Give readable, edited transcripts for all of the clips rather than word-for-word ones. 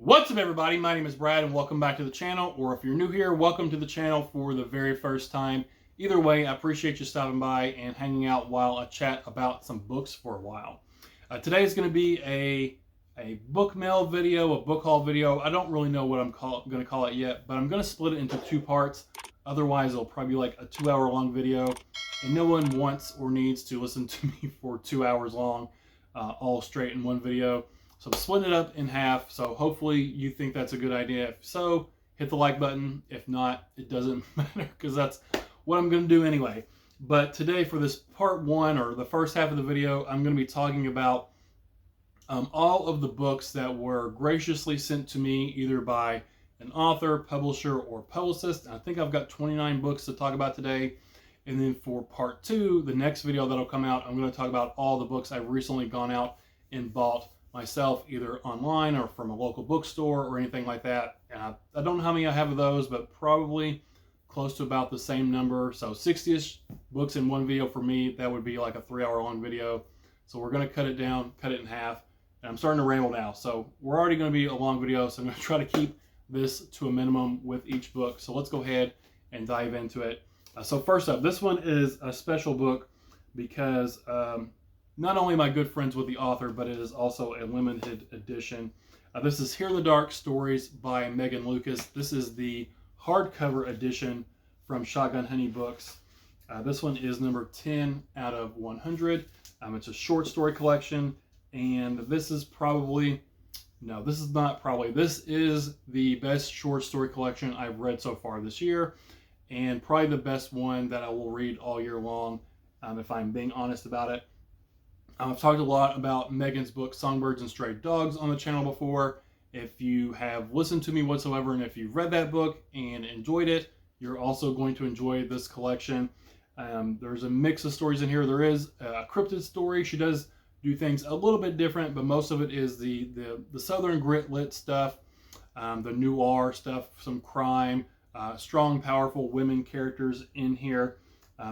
What's up, everybody? My name is Brad and welcome back to the channel, or if you're new here, welcome to the channel for the very first time. Either way, I appreciate you stopping by and hanging out while I chat about some books for a while. Today is going to be a book mail video, a book haul video. I don't really know what I'm going to call it yet, but I'm going to split it into two parts. Otherwise, it'll probably be like a 2-hour long video, and no one wants or needs to listen to me for 2 hours long, all straight in one video. So I'm splitting it up in half, so hopefully you think that's a good idea. If so, hit the like button. If not, it doesn't matter because that's what I'm going to do anyway. But today for this part one, or the first half of the video, I'm going to be talking about all of the books that were graciously sent to me either by an author, publisher, or publicist. And I think I've got 29 books to talk about today. And then for part two, the next video that'll come out, I'm going to talk about all the books I've recently gone out and bought myself, either online or from a local bookstore or anything like that. I don't know how many I have of those, but probably close to about the same number. So 60-ish books in one video for me. That would be like a 3-hour long video. So we're going to cut it down, cut it in half. And I'm starting to ramble now. So we're already going to be a long video. So I'm going to try to keep this to a minimum with each book. So let's go ahead and dive into it. So first up, this one is a special book because not only am I good friends with the author, but it is also a limited edition. This is Here in the Dark Stories by Megan Lucas. This is the hardcover edition from Shotgun Honey Books. This one is number 10 out of 100. It's a short story collection, and this is probably, no, this is not probably, this is the best short story collection I've read so far this year, and probably the best one that I will read all year long, if I'm being honest about it. I've talked a lot about Megan's book, Songbirds and Stray Dogs, on the channel before. If you have listened to me whatsoever, and if you've read that book and enjoyed it, you're also going to enjoy this collection. There's a mix of stories in here. There is a cryptid story. She does do things a little bit different, but most of it is the Southern grit lit stuff, the noir stuff, some crime, strong, powerful women characters in here.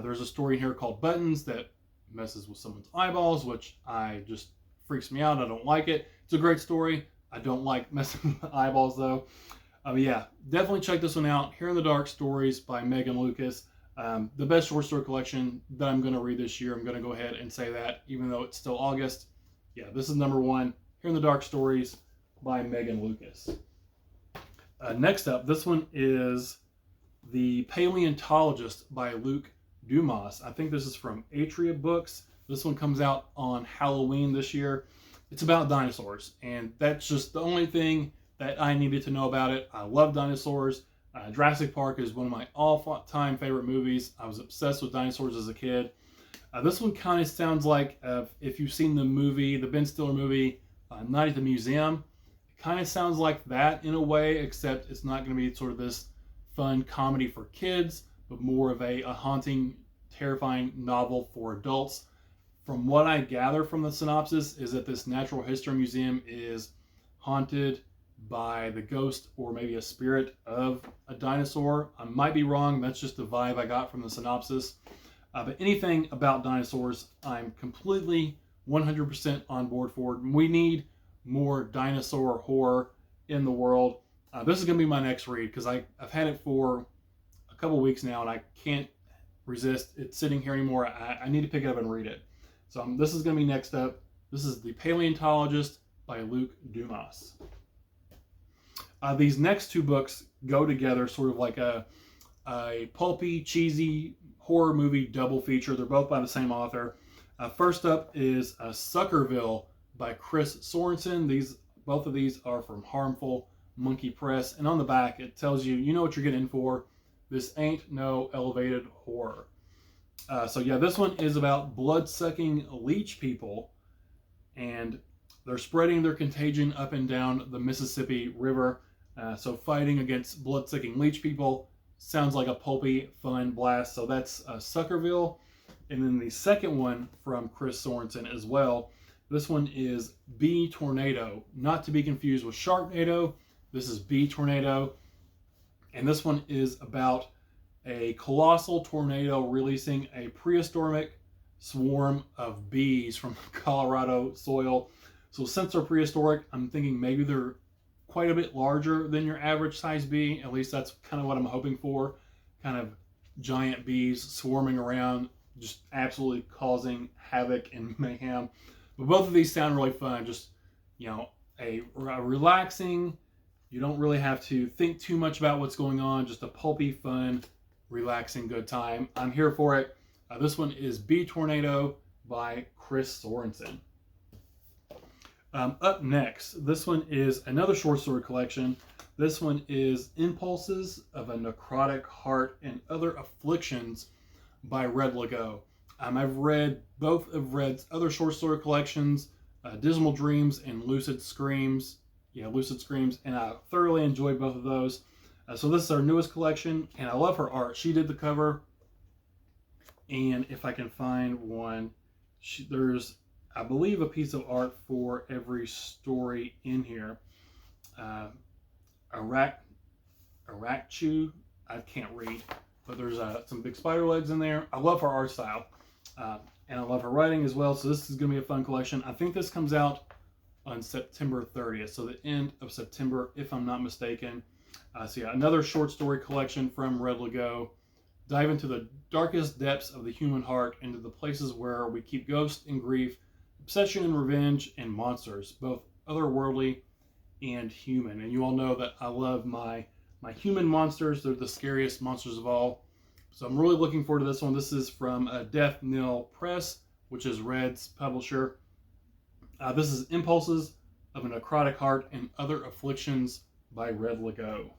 There's a story in here called Buttons that messes with someone's eyeballs, which just freaks me out. I don't like it. It's a great story. I don't like messing with eyeballs though. Yeah, definitely check this one out. Here in the Dark Stories by Megan Lucas. The best short story collection that I'm going to read this year. I'm going to go ahead and say that, even though it's still August. Yeah, this is number 1. Here in the Dark Stories by Megan Lucas. Next up, this one is The Paleontologist by Luke Dumas. I think this is from Atria Books. This one comes out on Halloween this year. It's about dinosaurs, and that's just the only thing that I needed to know about it. I love dinosaurs. Jurassic Park is one of my all-time favorite movies. I was obsessed with dinosaurs as a kid. This one kind of sounds like, if you've seen the movie, the Ben Stiller movie, Night at the Museum, it kind of sounds like that in a way, except it's not going to be sort of this fun comedy for kids, but more of a haunting, terrifying novel for adults. From what I gather from the synopsis is that this natural history museum is haunted by the ghost or maybe a spirit of a dinosaur. I might be wrong. That's just the vibe I got from the synopsis. But anything about dinosaurs, I'm completely 100% on board for. We need more dinosaur horror in the world. This is going to be my next read because I've had it for a couple weeks now and I can't resist it sitting here anymore. I need to pick it up and read it. So this is going to be next up. This is The Paleontologist by Luke Dumas. These next two books go together sort of like a pulpy, cheesy horror movie double feature. They're both by the same author. First up is Suckerville by Chris Sorensen. Both of these are from Harmful Monkey Press. And on the back, it tells you, you know what you're getting in for. This ain't no elevated horror. So yeah, this one is about blood-sucking leech people, and they're spreading their contagion up and down the Mississippi River. So fighting against blood-sucking leech people sounds like a pulpy, fun blast. So that's Suckerville. And then the second one from Chris Sorensen as well. This one is Bee Tornado, not to be confused with Sharknado. This is Bee Tornado. And this one is about a colossal tornado releasing a prehistoric swarm of bees from Colorado soil. So since they're prehistoric, I'm thinking maybe they're quite a bit larger than your average size bee. At least that's kind of what I'm hoping for. Kind of giant bees swarming around, just absolutely causing havoc and mayhem. But both of these sound really fun. Just, you know, a relaxing, you don't really have to think too much about what's going on. Just a pulpy, fun, relaxing, good time. I'm here for it. This one is Bee Tornado by Chris Sorensen. Up next, this one is another short story collection. This one is Impulses of a Necrotic Heart and Other Afflictions by Red Lago. I've read both of Red's other short story collections, Dismal Dreams and Lucid Screams. Yeah, Lucid Screams, and I thoroughly enjoyed both of those. So this is our newest collection, and I love her art. She did the cover, and if I can find one, there's, I believe, a piece of art for every story in here. Arakchu, I can't read, but there's some big spider legs in there. I love her art style, and I love her writing as well, so this is going to be a fun collection. I think this comes out on September 30th, so the end of September, if I'm not mistaken. So yeah, another short story collection from Red Lago. Dive into the darkest depths of the human heart, into the places where we keep ghosts and grief, obsession and revenge, and monsters, both otherworldly and human. And you all know that I love my human monsters. They're the scariest monsters of all. So I'm really looking forward to this one. This is from Death Knell Press, which is Red's publisher. This is Impulses of a Necrotic Heart and Other Afflictions by Red Lago.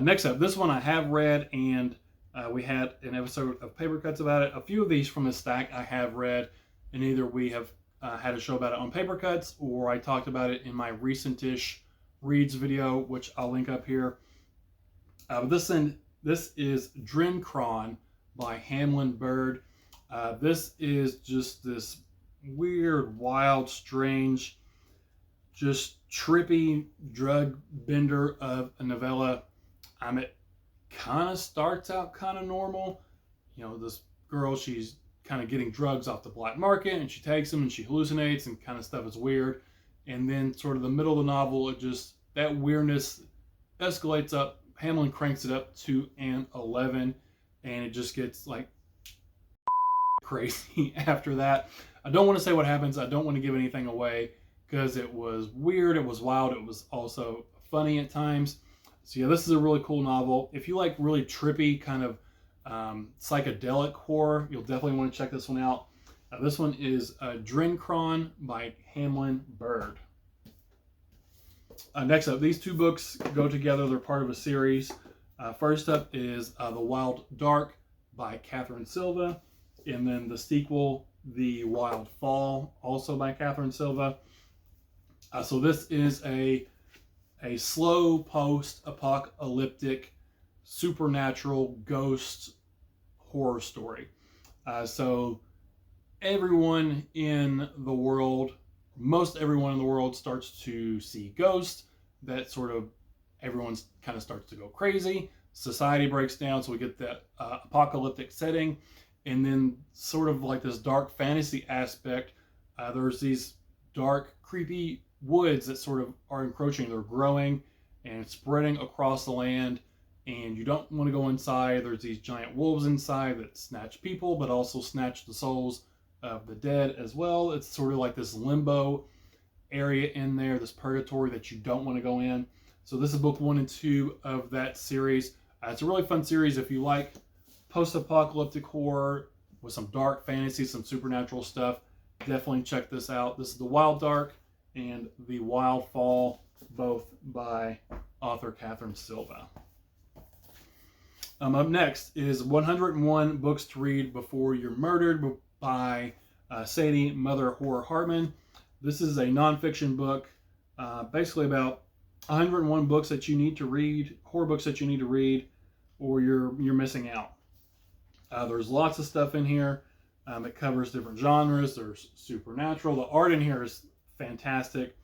Next up, this one I have read, and we had an episode of Paper Cuts about it. A few of these from the stack I have read, and either we have had a show about it on Paper Cuts, or I talked about it in my recent-ish reads video, which I'll link up here. This is Cron by Hamlin Bird. This is just this weird, wild, strange, just trippy drug bender of a novella. It kind of starts out kind of normal. You know, this girl, she's kind of getting drugs off the black market, and she takes them and she hallucinates, and kind of stuff is weird. And then sort of the middle of the novel, it just, that weirdness escalates up. Hamlin cranks it up to an 11, and it just gets like crazy after that. I don't want to say what happens. I don't want to give anything away because it was weird, it was wild, it was also funny at times. So yeah, this is a really cool novel. If you like really trippy kind of psychedelic horror, you'll definitely want to check this one out. This one is Cron by Hamlin Bird. Next up, these two books go together. They're part of a series. First up is The Wild Dark by Catherine Silva, and then the sequel, The Wildfall, also by Catherine Silva. So this is a slow post-apocalyptic supernatural ghost horror story. So everyone in the world, most everyone in the world, starts to see ghosts. That sort of, everyone kind of starts to go crazy. Society breaks down, so we get that apocalyptic setting. And then sort of like this dark fantasy aspect, there's these dark, creepy woods that sort of are encroaching. They're growing and spreading across the land, and you don't want to go inside. There's these giant wolves inside that snatch people, but also snatch the souls of the dead as well. It's sort of like this limbo area in there, this purgatory that you don't want to go in. So this is book 1 and 2 of that series. It's a really fun series if you like post-apocalyptic horror with some dark fantasy, some supernatural stuff. Definitely check this out. This is The Wild Dark and The Wildfall, both by author Catherine Silva. Up next is 101 Books to Read Before You're Murdered by Sadie Mother Horror Hartman. This is a nonfiction book, basically about 101 books that you need to read, horror books that you need to read, or you're missing out. There's lots of stuff in here. It covers different genres. There's supernatural. The art in here is fantastic.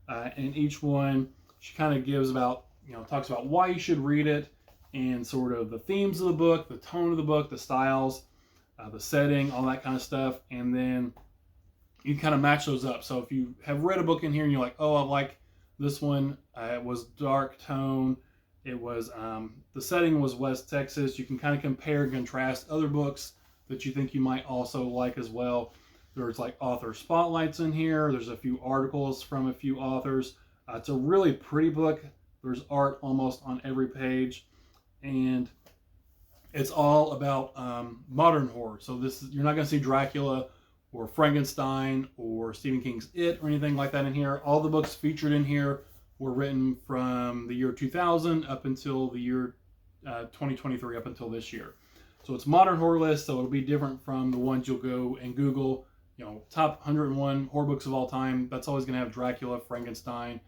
And each one, she kind of gives about, talks about why you should read it, and sort of the themes of the book, the tone of the book, the styles, the setting, all that kind of stuff. And then you kind of match those up. So if you have read a book in here and you're like, oh, I like This one was dark tone. It was the setting was West Texas. You can kind of compare and contrast other books that you think you might also like as well. There's like author spotlights in here. There's a few articles from a few authors. It's a really pretty book. There's art almost on every page, and it's all about modern horror. So you're not going to see Dracula or Frankenstein or Stephen King's It or anything like that in here. All the books featured in here were written from the year 2000 up until the year 2023, up until this year. So it's modern horror list, so it'll be different from the ones you'll go and Google, top 101 horror books of all time. That's always going to have Dracula, Frankenstein,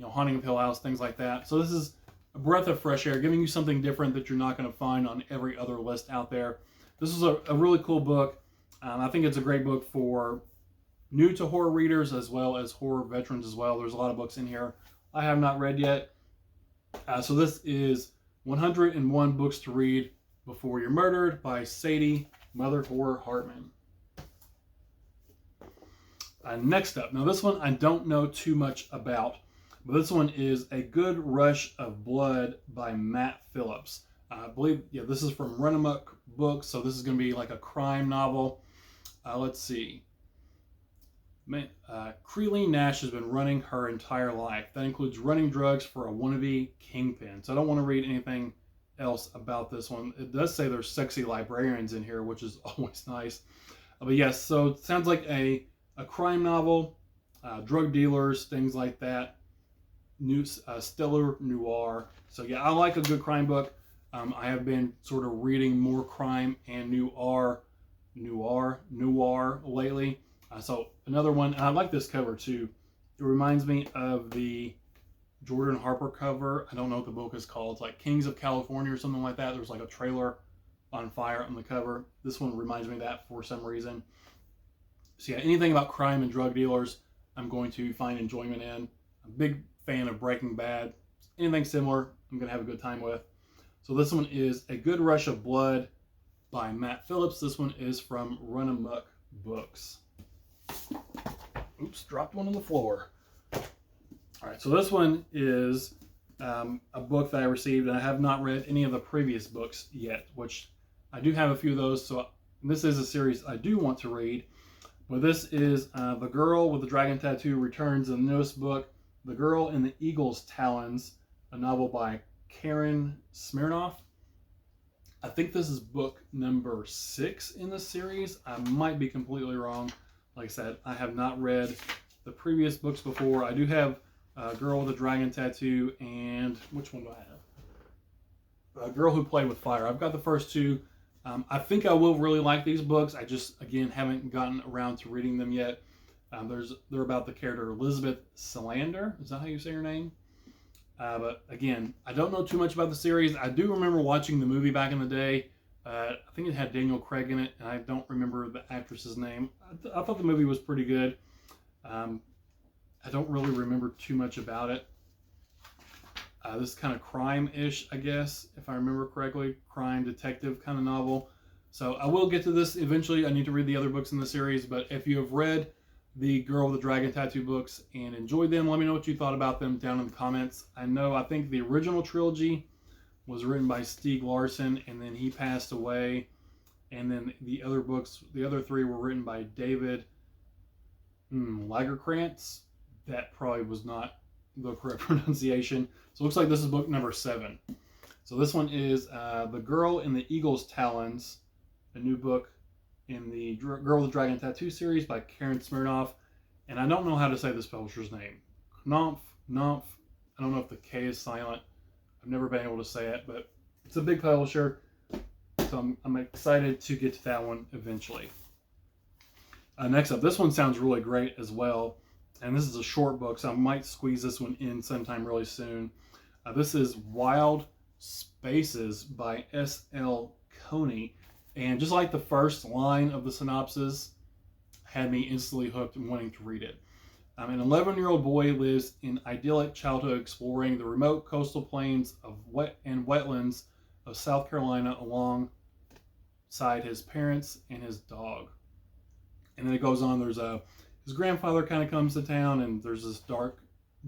Haunting of Hill House, things like that. So this is a breath of fresh air, giving you something different that you're not going to find on every other list out there. This is a really cool book. I think it's a great book for new to horror readers as well as horror veterans as well. There's a lot of books in here I have not read yet. So this is 101 Books to Read Before You're Murdered by Sadie Mother Horror Hartman. Next up, now this one I don't know too much about, but this one is A Good Rush of Blood by Matt Phillips. I believe, this is from Run Amok Books, so this is going to be like a crime novel. Let's see. Creeley Nash has been running her entire life. That includes running drugs for a wannabe kingpin. So I don't want to read anything else about this one. It does say there's sexy librarians in here, which is always nice. But yes, so it sounds like a crime novel, drug dealers, things like that. Stellar noir. So yeah, I like a good crime book. I have been sort of reading more crime and noir lately. So another one, and I like this cover too. It reminds me of the Jordan Harper cover. I don't know what the book is called. It's like Kings of California or something like that. There's like a trailer on fire on the cover. This one reminds me of that for some reason. So yeah, anything about crime and drug dealers, I'm going to find enjoyment in. I'm a big fan of Breaking Bad. Anything similar, I'm going to have a good time with. So this one is A Good Rush of Blood by Matt Phillips. This one is from Run Amok Books. Oops, dropped one on the floor. All right, so this one is a book that I received, and I have not read any of the previous books yet, which I do have a few of those. So this is a series I do want to read. But this is The Girl with the Dragon Tattoo returns in the newest book, The Girl in the Eagle's Talons, a novel by Karen Smirnoff. I think this is book number 6 in the series. I might be completely wrong. Like I said, I have not read the previous books before. I do have Girl with a Dragon Tattoo, and which one do I have? Girl Who Played with Fire. I've got the first 2. I think I will really like these books. I just, again, haven't gotten around to reading them yet. They're about the character Elizabeth Salander. Is that how you say her name? But again, I don't know too much about the series. I do remember watching the movie back in the day. I think it had Daniel Craig in it, and I don't remember the actress's name. I thought the movie was pretty good. I don't really remember too much about it. This is kind of crime-ish, I guess, if I remember correctly. Crime detective kind of novel. So I will get to this eventually. I need to read the other books in the series, but if you have read the Girl with the Dragon Tattoo books and enjoyed them, let me know what you thought about them down in the comments. I think the original trilogy was written by Stieg Larsson, and then he passed away. And then the other books, the other 3 were written by David Lagerkrantz. That probably was not the correct pronunciation. So it looks like this is book number 7. So this one is The Girl in the Eagle's Talons, a new book in the Girl with the Dragon Tattoo series by Karen Smirnoff. And I don't know how to say this publisher's name. Knopf. I don't know if the K is silent. I've never been able to say it, but it's a big publisher. So I'm excited to get to that one eventually. Next up, this one sounds really great as well. And this is a short book, so I might squeeze this one in sometime really soon. This is Wild Spaces by S.L. Coney. And just like the first line of the synopsis, had me instantly hooked and wanting to read it. An 11-year-old boy lives in idyllic childhood exploring the remote coastal plains of wetlands of South Carolina alongside his parents and his dog. And then it goes on, his grandfather kind of comes to town, and there's this dark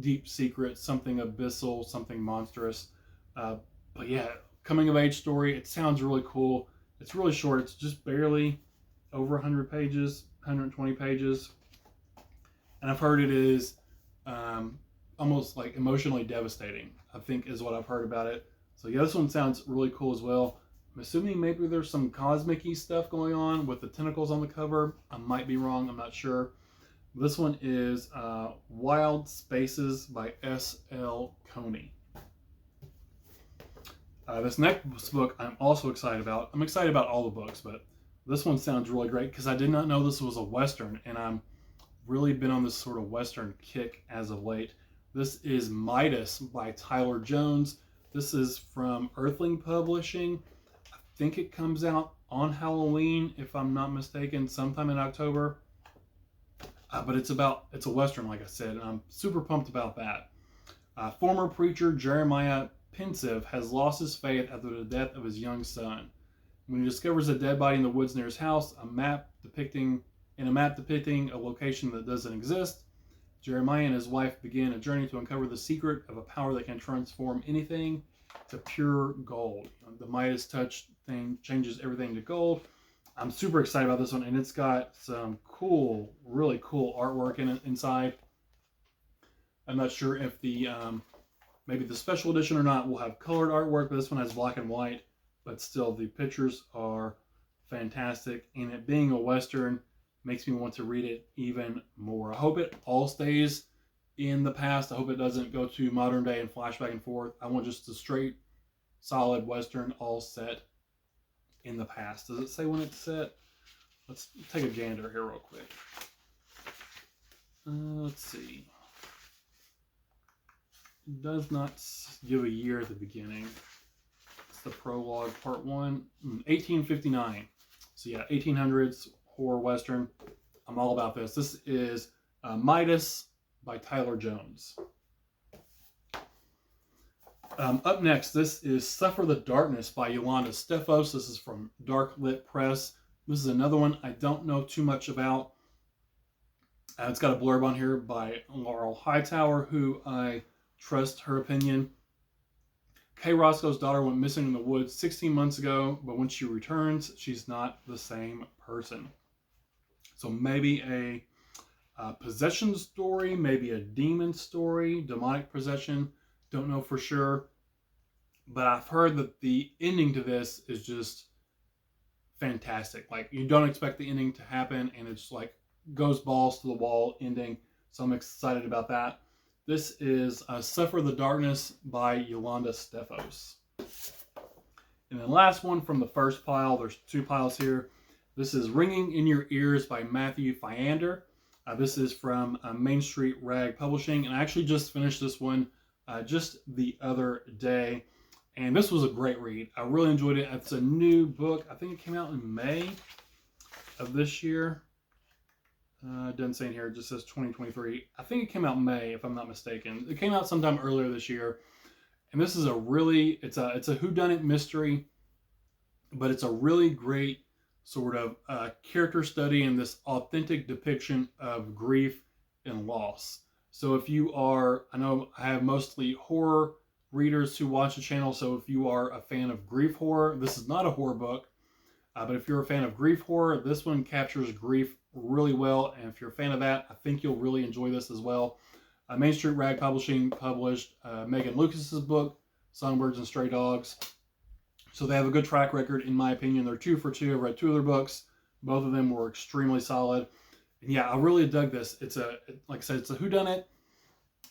deep secret, something abyssal, something monstrous. But yeah, coming of age story. It sounds really cool. It's really short. It's just barely over 100 pages, 120 pages. And I've heard it is almost like emotionally devastating, I think is what I've heard about it. So yeah, this one sounds really cool as well. I'm assuming maybe there's some cosmic-y stuff going on with the tentacles on the cover. I might be wrong, I'm not sure. This one is Wild Spaces by S.L. Coney. This next book I'm also excited about. I'm excited about all the books, but this one sounds really great because I did not know this was a Western, and I'm really been on this sort of Western kick as of late. This is Midas by Tyler Jones. This is from Earthling Publishing. I think it comes out on Halloween, if I'm not mistaken, sometime in October. But it's a Western, like I said, and I'm super pumped about that. Former preacher Jeremiah Pensive has lost his faith after the death of his young son. When he discovers a dead body in the woods near his house, a map depicting a location that doesn't exist, Jeremiah and his wife begin a journey to uncover the secret of a power that can transform anything to pure gold. The Midas touch thing changes everything to gold. I'm super excited about this one, and it's got some cool, really cool artwork in it inside. I'm not sure if the maybe the special edition or not will have colored artwork, but this one has black and white. But still, the pictures are fantastic, and it being a Western makes me want to read it even more. I hope it all stays in the past. I hope it doesn't go to modern day and flash back and forth. I want just a straight, solid Western all set in the past. Does it say when it's set? Let's take a gander here real quick. Let's see. It does not give a year at the beginning. It's the prologue, part 1, 1859. So yeah, 1800s horror Western. I'm all about this. This is Midas by Tyler Jones. Up next, this is Suffer the Darkness by Yolanda Stefos. This is from Dark Lit Press. This is another one I don't know too much about. It's got a blurb on here by Laurel Hightower, who I trust her opinion. Kay Roscoe's daughter went missing in the woods 16 months ago, but when she returns, she's not the same person. So maybe a possession story, maybe a demon story, demonic possession. Don't know for sure. But I've heard that the ending to this is just fantastic. Like, you don't expect the ending to happen, and it's like goes balls to the wall ending. So I'm excited about that. This is Suffer the Darkness by Yolanda Stefos. And the last one from the first pile, there's 2 piles here. This is Ringing in Your Ears by Matthew Fyander. This is from Main Street Rag Publishing, and I actually just finished this one just the other day. And this was a great read. I really enjoyed it. It's a new book. I think it came out in May of this year. It doesn't say in here, it just says 2023. I think it came out May, if I'm not mistaken. It came out sometime earlier this year. And this is a really, it's a whodunit mystery, but it's a really great sort of character study and this authentic depiction of grief and loss. So if you are, I know I have mostly horror readers who watch the channel, so if you are a fan of grief horror, this is not a horror book. But if you're a fan of grief horror, this one captures grief really well. And if you're a fan of that, I think you'll really enjoy this as well. Main Street Rag Publishing published Megan Lucas's book, Songbirds and Stray Dogs. So they have a good track record, in my opinion. They're 2 for 2. I've read 2 of their books. Both of them were extremely solid. And yeah, I really dug this. It's like I said, it's a whodunit.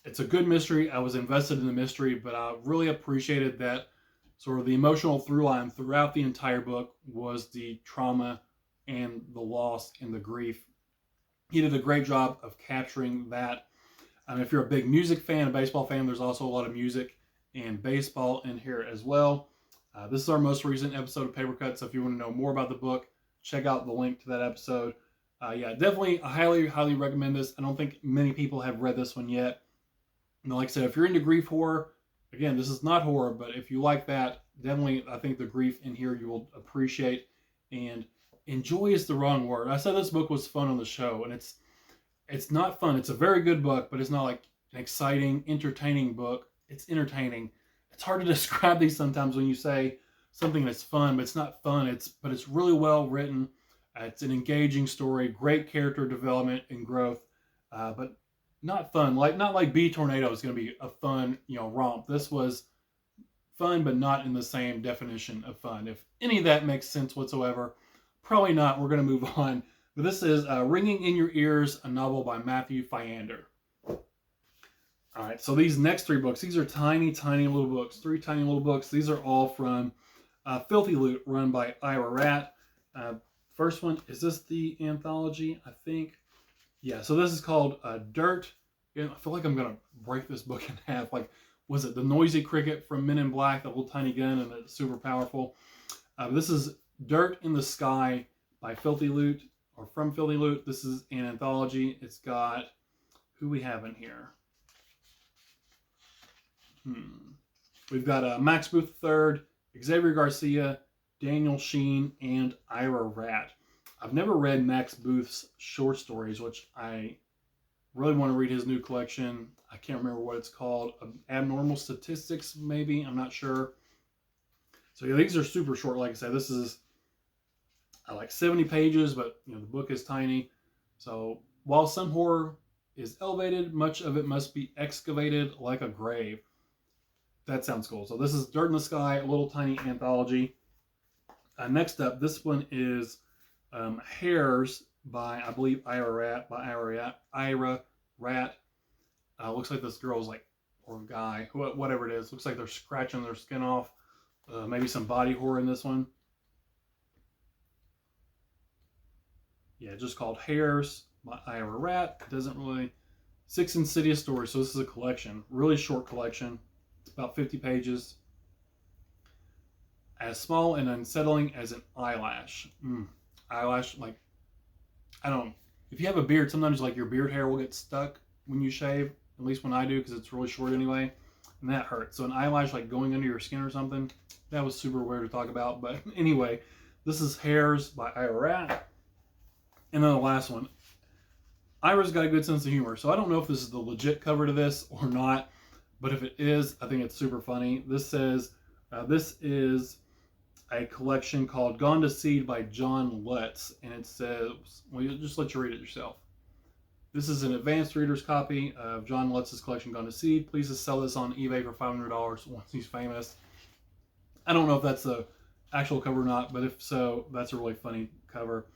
It's a good mystery. I was invested in the mystery, but I really appreciated that sort of the emotional through line throughout the entire book was the trauma and the loss and the grief. He did a great job of capturing that. If you're a big music fan, a baseball fan, there's also a lot of music and baseball in here as well. This is our most recent episode of Paper Cut, so if you want to know more about the book, check out the link to that episode. Yeah, definitely, I highly recommend this. I don't think many people have read this one yet. And like I said, if you're into grief horror, again, this is not horror, but if you like that, definitely, I think the grief in here you will appreciate. And enjoy is the wrong word. I said this book was fun on the show, and it's not fun. It's a very good book, but it's not like an exciting, entertaining book. It's entertaining. It's hard to describe these sometimes when you say something that's fun, but it's not fun. But it's really well written. It's an engaging story, great character development and growth, but not fun. Not like Bee Tornado is going to be a fun, romp. This was fun, but not in the same definition of fun. If any of that makes sense whatsoever, probably not. We're going to move on. But this is Ringing in Your Ears, a novel by Matthew Fyander. All right, so these next three books, these are tiny, tiny little books. 3 tiny little books. These are all from Filthy Loot, run by Ira Rat. First one, is this the anthology? I think. Yeah, so this is called Dirt. I feel like I'm going to break this book in half. Like, was it the Noisy Cricket from Men in Black, the little tiny gun, and it's super powerful? This is Dirt in the Sky by Filthy Loot, or from Filthy Loot. This is an anthology. It's got, who we have in here? We've got Max Booth III, Xavier Garcia, Daniel Sheen, and Ira Rat. I've never read Max Booth's short stories, which I really want to read his new collection. I can't remember what it's called. Abnormal Statistics, maybe. I'm not sure. So yeah, these are super short. Like I said, this is like 70 pages, but the book is tiny. So while some horror is elevated, much of it must be excavated like a grave. That sounds cool. So this is Dirt in the Sky, a little tiny anthology. Next up, this one is Hairs by, I believe, Ira Rat. Looks like this girl's or guy, whatever it is. Looks like they're scratching their skin off. Maybe some body horror in this one. Yeah, just called Hairs by Ira Rat. It doesn't really... 6 insidious stories. So this is a collection. Really short collection. It's about 50 pages. As small and unsettling as an eyelash. Eyelash, I don't know. If you have a beard, sometimes your beard hair will get stuck when you shave. At least when I do, because it's really short anyway. And that hurts. So an eyelash going under your skin or something, that was super weird to talk about. But anyway, this is Hairs by Ira Rat. And then the last one. Ira's got a good sense of humor. So I don't know if this is the legit cover to this or not. But if it is, I think it's super funny. This says, this is a collection called Ganda Seed by John Lutz. And it says, well, just let you read it yourself. This is an advanced reader's copy of John Lutz's collection Ganda Seed. Please just sell this on eBay for $500 once he's famous. I don't know if that's the actual cover or not, but if so, that's a really funny cover.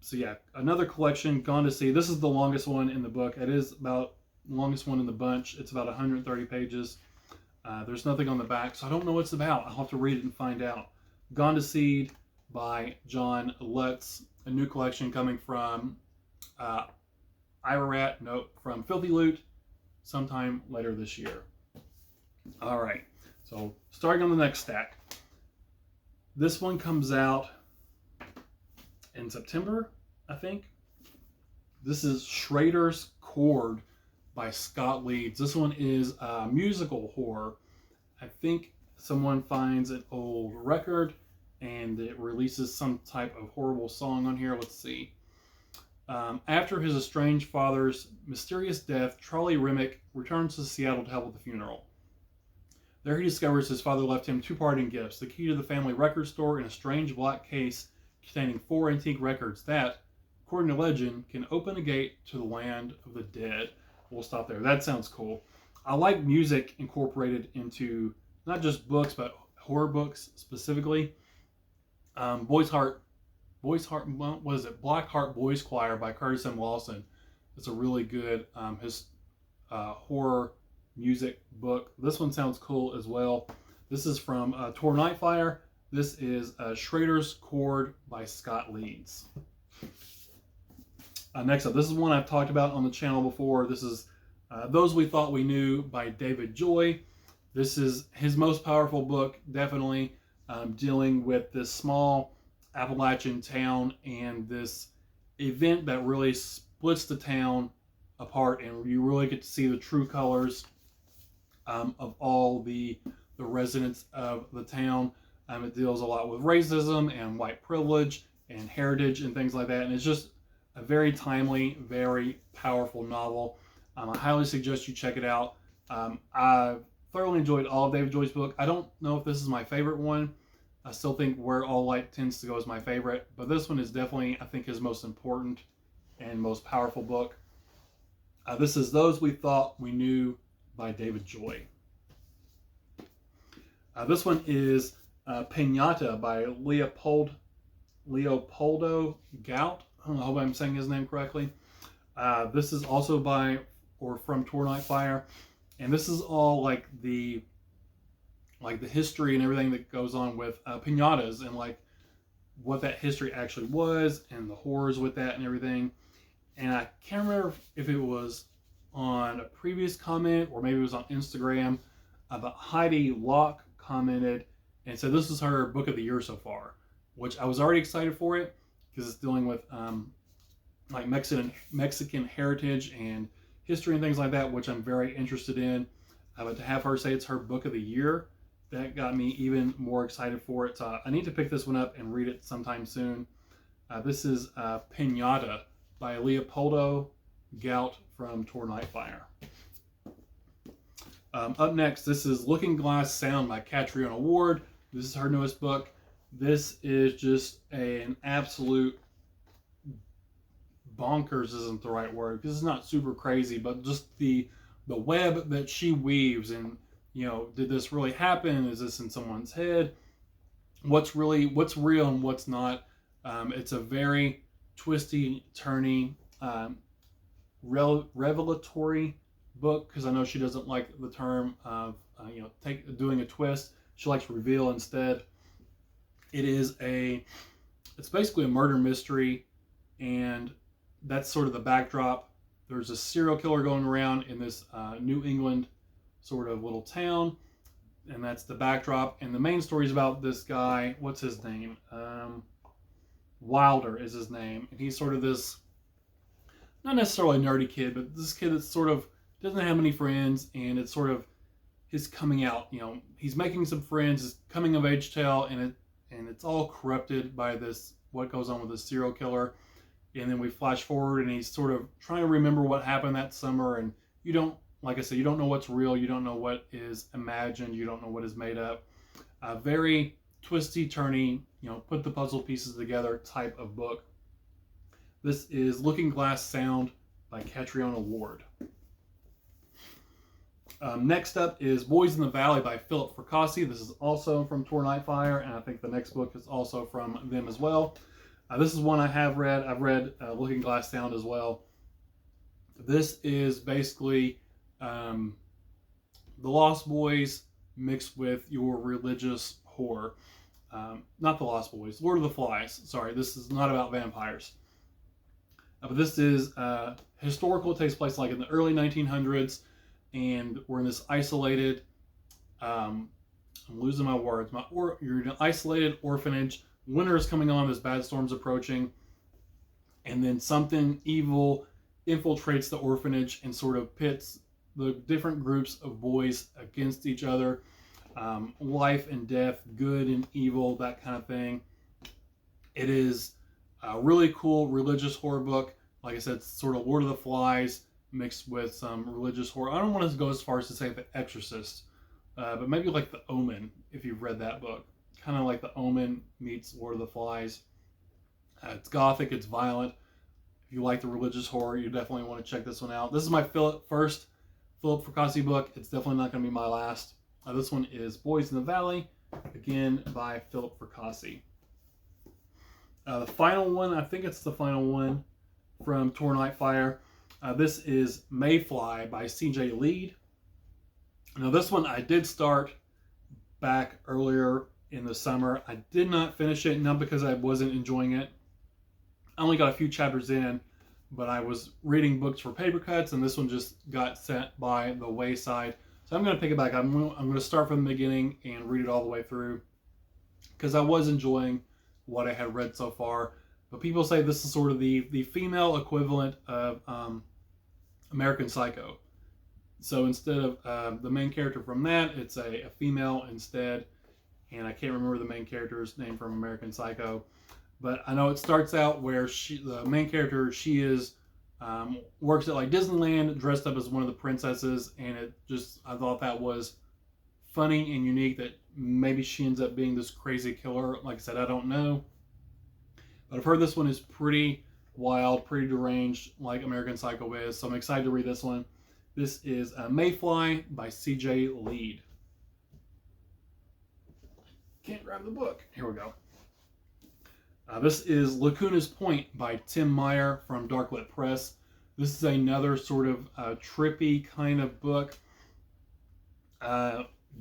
So yeah, another collection, Ganda Seed. This is the longest one in the book. It is about the longest one in the bunch. It's about 130 pages. There's nothing on the back, so I don't know what it's about. I'll have to read it and find out. Ganda Seed by John Lutz, a new collection coming from Ira Rat, from Filthy Loot, sometime later this year. All right, so starting on the next stack. This one comes out in September, I think. This is Schraders Cord by Scott Leeds. This one is musical horror. I think someone finds an old record and it releases some type of horrible song on here. Let's see. After his estranged father's mysterious death, Charlie Remick returns to Seattle to help with the funeral. There he discovers his father left him 2 parting gifts, the key to the family record store and a strange black case containing 4 antique records that, according to legend, can open a gate to the land of the dead. We'll stop there. That sounds cool. I like music incorporated into not just books, but horror books specifically. Black Heart Boys Choir by Curtis M. Lawson. It's a really good horror music book. This one sounds cool as well. This is from Tor Nightfire. This is Schrader's Cord by Scott Leeds. Next up, this is one I've talked about on the channel before. This is Those We Thought We Knew by David Joy. This is his most powerful book, definitely, dealing with this small Appalachian town and this event that really splits the town apart, and you really get to see the true colors of all the residents of the town. It deals a lot with racism and white privilege and heritage and things like that, and it's just a very timely, very powerful novel. I highly suggest you check it out. I thoroughly enjoyed all of David Joy's book. I don't know if this is my favorite one. I still think Where All Light Tends to Go is my favorite, but this one is definitely, I think, his most important and most powerful book. This is Those We Thought We Knew by David Joy. This one is Pinata by Leopoldo Gout. I hope I'm saying his name correctly. This is also by or from Tor Nightfire, and this is all like the history and everything that goes on with pinatas and like what that history actually was and the horrors with that and everything. And I can't remember if it was on a previous comment or maybe it was on Instagram, but Heidi Locke commented and said this is her book of the year so far, which I was already excited for it because it's dealing with like Mexican heritage and history and things like that, which I'm very interested in. But to have her say it's her book of the year, that got me even more excited for it. So I need to pick this one up and read it sometime soon. This is Pinata by Leopoldo Gout from Tor Nightfire. Up next, this is Looking Glass Sound by Catriona Ward. This is her newest book. This is just an absolute bonkers isn't the right word because it's not super crazy, but just the web that she weaves and, you know, did this really happen? Is this in someone's head? What's real and what's not? It's a very twisty, turny, revelatory book because I know she doesn't like the term of doing a twist. She likes reveal instead. It's basically a murder mystery, and that's sort of the backdrop. There's a serial killer going around in this New England sort of little town, and that's the backdrop. And the main story is about this guy. What's his name? Wilder is his name, and he's sort of this, not necessarily a nerdy kid, but this kid that sort of doesn't have many friends, and it's sort of his coming out. You know, he's making some friends, his coming of age tale, and it's all corrupted by this what goes on with this serial killer. And then we flash forward, and he's sort of trying to remember what happened that summer. And you don't, like I said, you don't know what's real. You don't know what is imagined. You don't know what is made up. Very twisty, turny, put the puzzle pieces together type of book. This is Looking Glass Sound by Catriona Ward. Next up is Boys in the Valley by Philip Fracassi. This is also from Tor Nightfire, and I think the next book is also from them as well. This is one I have read. I've read Looking Glass Sound as well. This is basically the Lost Boys mixed with your religious horror. Not the Lost Boys, Lord of the Flies. Sorry, this is not about vampires. But this is historical. It takes place like in the early 1900s, and we're in this isolated, I'm losing my words. You're in an isolated orphanage. Winter is coming on, this bad storm's approaching, and then something evil infiltrates the orphanage and sort of pits the different groups of boys against each other. Life and death, good and evil, that kind of thing. It is a really cool religious horror book. Like I said, it's sort of Lord of the Flies mixed with some religious horror. I don't want to go as far as to say The Exorcist, but maybe like The Omen, if you've read that book. Kind of like The Omen meets Lord of the Flies. It's gothic, it's violent. If you like the religious horror, you definitely want to check this one out. This is my first Philip Fracassi book. It's definitely not going to be my last. This one is Boys in the Valley, again by Philip Fracassi. The final one, I think it's the final one from Tor Nightfire. This is Mayfly by C.J. Lead. Now this one I did start back earlier in the summer. I did not finish it, not because I wasn't enjoying it. I only got a few chapters in, but I was reading books for paper cuts, and this one just got set by the wayside. So I'm going to pick it back. I'm going to start from the beginning and read it all the way through because I was enjoying what I had read so far. But people say this is sort of the female equivalent of American Psycho. So instead of the main character from that, it's a female instead. And I can't remember the main character's name from American Psycho. But I know it starts out where the main character, she is works at like Disneyland, dressed up as one of the princesses, and I thought that was funny and unique that maybe she ends up being this crazy killer. Like I said, I don't know. But I've heard this one is pretty wild, pretty deranged, like American Psycho is. So I'm excited to read this one. This is Mayfly by C.J. Lead. Can't grab the book. Here we go. This is Lagunas Point by Tim Meyer from Darklit Press. This is another sort of trippy kind of book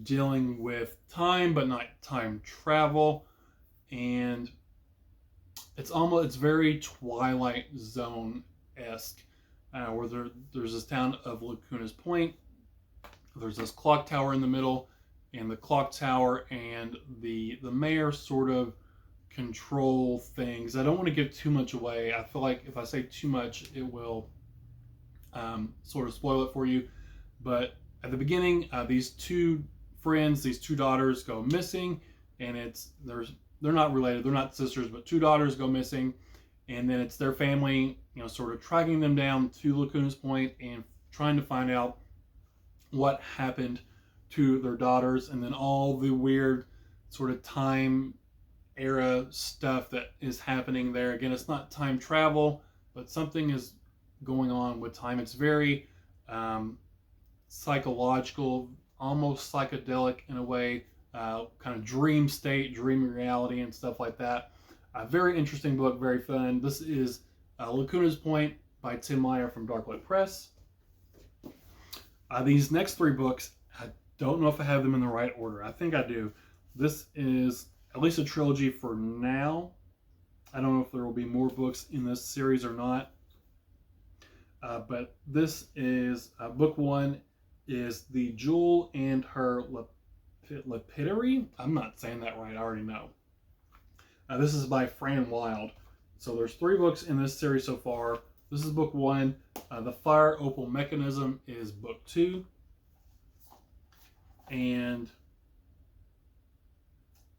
dealing with time, but not time travel. And it's very Twilight Zone-esque, where there's this town of Lagunas Point. There's this clock tower in the middle, and the clock tower and the mayor sort of control things. I don't want to give too much away. I feel like if I say too much, it will sort of spoil it for you. But at the beginning, these two friends, these two daughters go missing, and they're not related, they're not sisters, but two daughters go missing, and then it's their family, sort of tracking them down to Lagunas Point and trying to find out what happened to their daughters, and then all the weird sort of time era stuff that is happening there. Again, it's not time travel, but something is going on with time. It's very psychological, almost psychedelic in a way, kind of dream state, dream reality, and stuff like that. A very interesting book, very fun. This is Lagunas Point by Tim Meyer from Darklit Press. These next three books, I don't know if I have them in the right order. I think I do. This is at least a trilogy for now. I don't know if there will be more books in this series or not. But this is book one is the Jewel and Her Lapidary. I'm not saying that right. I already know. This is by Fran Wilde. So there's three books in this series so far. This is book one. The Fire Opal Mechanism is book two. And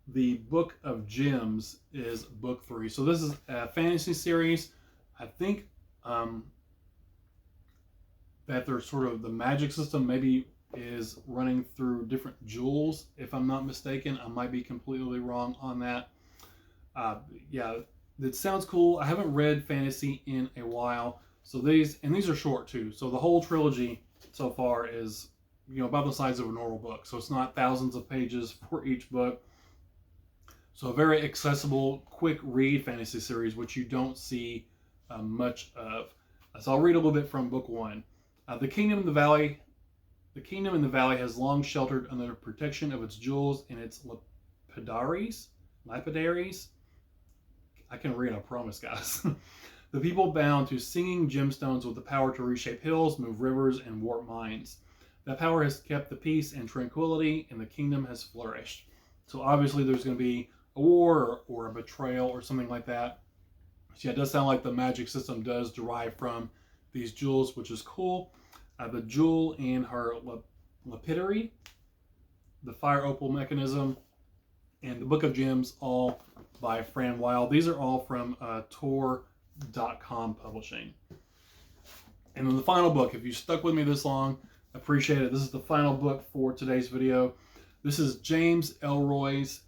the Book of Gems is book three. So this is a fantasy series. I think that there's sort of the magic system maybe is running through different jewels, if I'm not mistaken. I might be completely wrong on that. Yeah, it sounds cool. I haven't read fantasy in a while. So these are short too. So the whole trilogy so far is, about the size of a normal book. So it's not thousands of pages for each book. So a very accessible, quick read fantasy series, which you don't see much of. So I'll read a little bit from book one. The kingdom in the valley has long sheltered under the protection of its jewels and its lapidaries. I can read, I promise, guys. The people bound to singing gemstones with the power to reshape hills, move rivers, and warp mines. That power has kept the peace and tranquility, and the kingdom has flourished. So obviously there's going to be a war or a betrayal or something like that. So yeah, it does sound like the magic system does derive from these jewels, which is cool. The Jewel and Her Lapidary, the Fire Opal Mechanism, and the Book of Gems, all by Fran Wilde. These are all from Tor.com Publishing. And then the final book, if you stuck with me this long, I appreciate it. This is the final book for today's video. This is James Ellroy's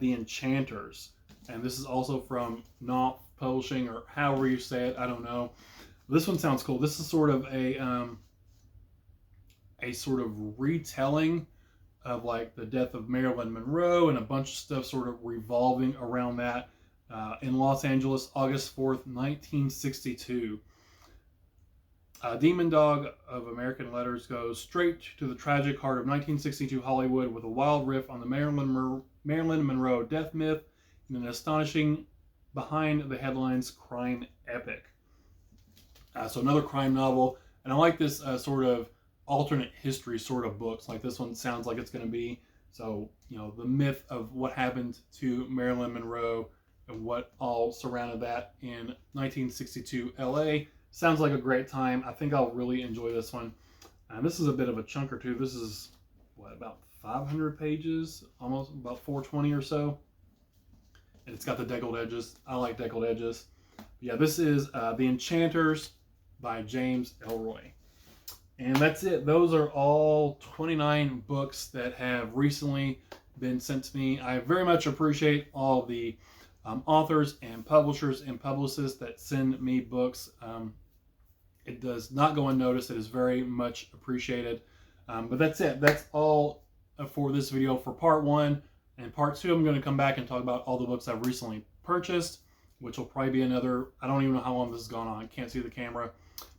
The Enchanters. And this is also from Knopf Publishing, or however you say it, I don't know. This one sounds cool. This is sort of a sort of retelling of like the death of Marilyn Monroe and a bunch of stuff sort of revolving around that in Los Angeles, August 4th, 1962. Demon Dog of American Letters goes straight to the tragic heart of 1962 Hollywood with a wild riff on the Marilyn Monroe death myth and an astonishing behind the headlines crime epic. So another crime novel, and I like this sort of alternate history sort of books, like this one sounds like it's going to be. So, the myth of what happened to Marilyn Monroe and what all surrounded that in 1962 LA. Sounds like a great time. I think I'll really enjoy this one. This is a bit of a chunker too. This is, about 500 pages? Almost about 420 or so. And it's got the deckled edges. I like deckled edges. But yeah, this is The Enchanters by James Elroy. And that's it. Those are all 29 books that have recently been sent to me. I very much appreciate all the authors and publishers and publicists that send me books. It does not go unnoticed. It is very much appreciated. But that's it. That's all for this video for part 1. And part 2, I'm going to come back and talk about all the books I've recently purchased, which will probably be another, I don't even know how long this has gone on. I can't see the camera.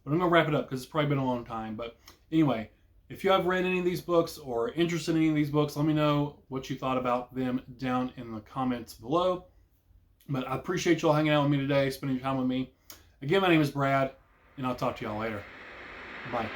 But I'm going to wrap it up because it's probably been a long time. But anyway, if you have read any of these books or interested in any of these books, let me know what you thought about them down in the comments below. But I appreciate you all hanging out with me today, spending your time with me. Again, my name is Brad, and I'll talk to y'all later. Bye.